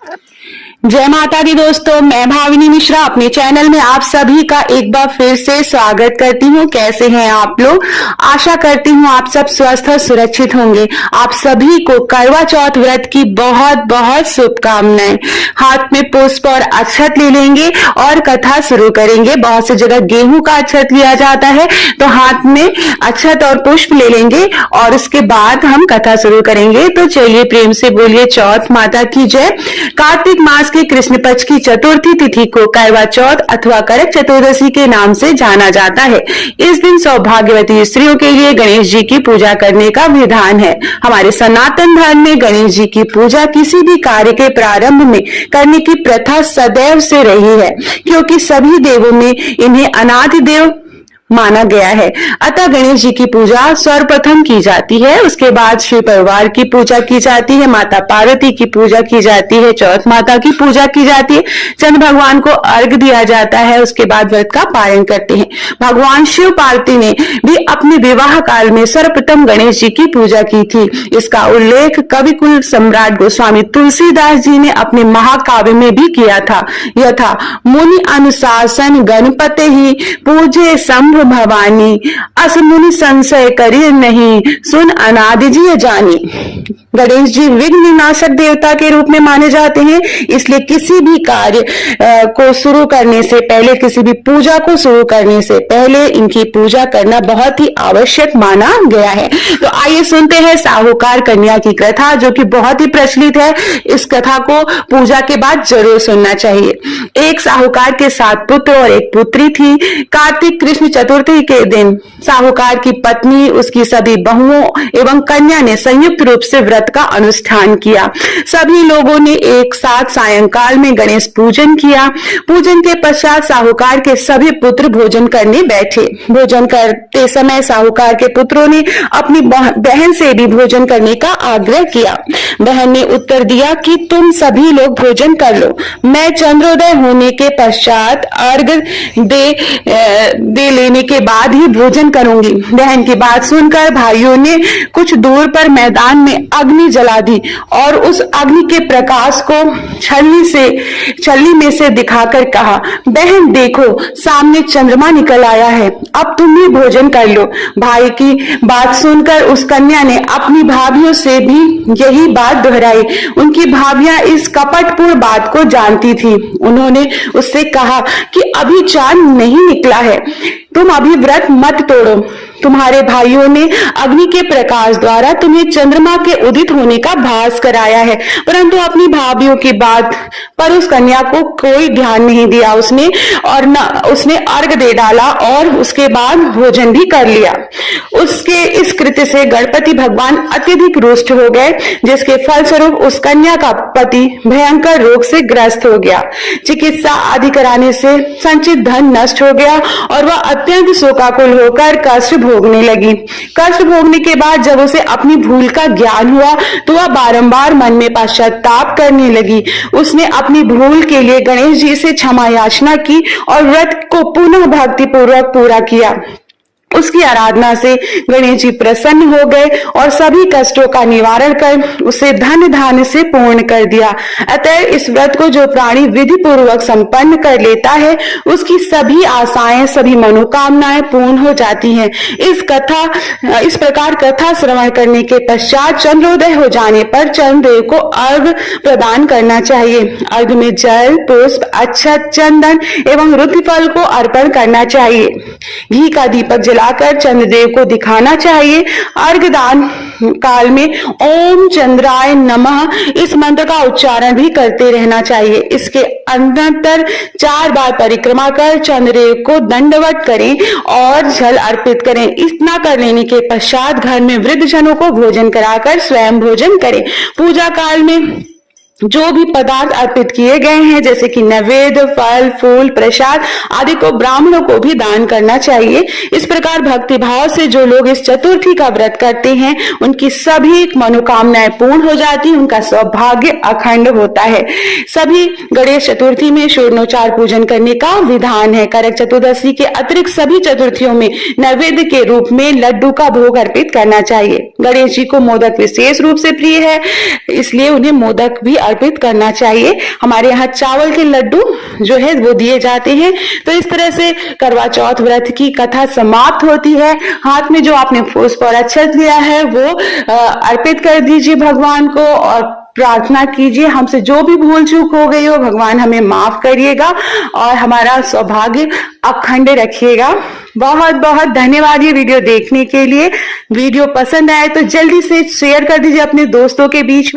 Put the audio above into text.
जय माता दी दोस्तों, मैं भाविनी मिश्रा अपने चैनल में आप सभी का एक बार फिर से स्वागत करती हूँ। कैसे हैं आप लोग? आशा करती हूँ आप सब स्वस्थ और सुरक्षित होंगे। आप सभी को करवा चौथ व्रत की बहुत बहुत शुभकामनाएं। हाथ में पुष्प और अक्षत ले लेंगे और कथा शुरू करेंगे। बहुत सी जगह गेहूं का अक्षत लिया जाता है, तो हाथ में अक्षत और पुष्प ले लेंगे और उसके बाद हम कथा शुरू करेंगे। तो चलिए प्रेम से बोलिए चौथ माता की जय। कार्तिक मास के कृष्ण पक्ष की चतुर्थी तिथि को करवा चौथ अथवा करक चतुर्दशी के नाम से जाना जाता है। इस दिन सौभाग्यवती स्त्रियों के लिए गणेश जी की पूजा करने का विधान है। हमारे सनातन धर्म में गणेश जी की पूजा किसी भी कार्य के प्रारंभ में करने की प्रथा सदैव से रही है, क्योंकि सभी देवों में इन्हें अनादि देव माना गया है। अतः गणेश जी की पूजा सर्वप्रथम की जाती है, उसके बाद शिव परिवार की पूजा की जाती है, माता पार्वती की पूजा की जाती है, चौथ माता की पूजा की जाती है, चंद्र भगवान को अर्घ दिया जाता है, उसके बाद व्रत का पालन करते हैं। भगवान शिव पार्वती ने भी अपने विवाह काल में सर्वप्रथम गणेश जी की पूजा की थी। इसका उल्लेख कविकुल सम्राट गोस्वामी तुलसीदास जी ने अपने महाकाव्य में भी किया था। यथा मुनि अनुशासन गणपते ही पूजे शंभु भवानी, अस मुनि संशय करिए नहीं, सुन अनादि जी जानी। गणेश जी विघ्न विनाशक देवता के रूप में माने जाते हैं, इसलिए किसी भी कार्य को शुरू करने से पहले, किसी भी पूजा को शुरू करने से पहले इनकी पूजा करना बहुत ही आवश्यक माना गया है। तो आइए सुनते हैं साहूकार कन्या की कथा, जो कि बहुत ही प्रचलित है। इस कथा को पूजा के बाद जरूर सुनना चाहिए। एक साहूकार के 7 पुत्र और एक पुत्री थी। कार्तिक कृष्ण चतुर्थी के दिन साहूकार की पत्नी, उसकी सभी बहुओं एवं कन्या ने संयुक्त रूप से व्रत का अनुष्ठान किया। सभी लोगों ने एक साथ सायंकाल में गणेश पूजन किया। पूजन के पश्चात साहूकार के सभी पुत्र भोजन करने बैठे। भोजन करते समय साहूकार के पुत्रों ने अपनी बहन से भी भोजन करने का आग्रह किया। बहन ने उत्तर दिया कि तुम सभी लोग भोजन कर लो, मैं चंद्रोदय होने के पश्चात अर्घ दे लेने के बाद ही भोजन करूंगी। बहन की बात सुनकर भाइयों ने कुछ दूर पर मैदान में अग्नि जला दी और उस अग्नि के प्रकाश को छलनी में से दिखाकर कहा, बहन देखो, सामने चंद्रमा निकल आया है, अब तुम भी भोजन कर लो। भाई की बात सुनकर उस कन्या ने अपनी भाभियों से भी यही बात दोहराई। उनकी भाभियां इस कपटपूर्ण बात को जानती थी। उन्होंने उससे कहा कि अभी चांद नहीं निकला है, तुम अभी व्रत मत तोड़ो। तुम्हारे भाइयों ने अग्नि के प्रकाश द्वारा तुम्हें चंद्रमा के उदित होने का भास कराया है। परंतु अपनी भाभियों की बात पर उस कन्या को कोई ध्यान नहीं दिया। उसने अर्घ दे डाला और उसके बाद भोजन भी कर लिया। उसके इस कृत्य से गणपति भगवान अत्यधिक रुष्ट हो गए, जिसके फलस्वरूप उस कन्या का पति भयंकर रोग से ग्रस्त हो गया। चिकित्सा आदि कराने से संचित धन नष्ट हो गया और वह अत्यंत शोकाकुल होकर कष्ट भोगने लगी। कष्ट भोगने के बाद जब उसे अपनी भूल का ज्ञान हुआ, तो वह बारंबार मन में पश्चाताप करने लगी। उसने अपनी भूल के लिए गणेश जी से क्षमा याचना की और व्रत को पुनः भक्ति पूर्वक पूरा किया। उसकी आराधना से गणेश जी प्रसन्न हो गए और सभी कष्टों का निवारण कर उसे धन धान्य से पूर्ण कर दिया। अतः इस व्रत को जो प्राणी विधि पूर्वक संपन्न कर लेता है, उसकी सभी आशाएं, सभी मनोकामनाएं पूर्ण हो जाती हैं। इस प्रकार कथा श्रवण करने के पश्चात चंद्रोदय हो जाने पर चंद्रदेव को अर्घ प्रदान करना चाहिए। अर्घ में जल, पुष्प, अक्षत, चंदन एवं रुद्रफल को अर्पण करना चाहिए। घी का दीपक जलाकर चंद्रदेव को दिखाना चाहिए। अर्घदान काल में ओम चंद्राय नमः इस मंत्र का उच्चारण भी करते रहना चाहिए। इसके अंतर 4 बार परिक्रमा कर चंद्रदेव को दंडवत करें और जल अर्पित करें। इतना कर लेने के पश्चात घर में वृद्ध जनों को भोजन कराकर स्वयं भोजन करें। पूजा काल में जो भी पदार्थ अर्पित किए गए हैं, जैसे कि नैवेद्य, फल, फूल, प्रसाद आदि को ब्राह्मणों को भी दान करना चाहिए। इस प्रकार भक्ति भाव से जो लोग इस चतुर्थी का व्रत करते हैं, उनकी सभी मनोकामनाएं पूर्ण हो जाती हैं, उनका सौभाग्य अखंड होता है। सभी गणेश चतुर्थी में षोडशोपचार पूजन करने का विधान है। करक चतुर्दशी के अतिरिक्त सभी चतुर्थियों में नैवेद्य के रूप में लड्डू का भोग अर्पित करना चाहिए। गणेश जी को मोदक विशेष रूप से प्रिय है, इसलिए उन्हें मोदक भी अर्पित करना चाहिए। हमारे यहाँ चावल के लड्डू जो है वो दिए जाते हैं। तो इस तरह से करवा चौथ व्रत की कथा समाप्त होती है। हाथ में जो आपने पुष्प और अक्षत लिया है वो अर्पित कर दीजिए भगवान को और प्रार्थना कीजिए हमसे जो भी भूल चूक हो गई हो भगवान हमें माफ करिएगा और हमारा सौभाग्य अखंड रखिएगा। बहुत बहुत धन्यवाद ये वीडियो देखने के लिए। वीडियो पसंद आए तो जल्दी से शेयर कर दीजिए अपने दोस्तों के बीच में।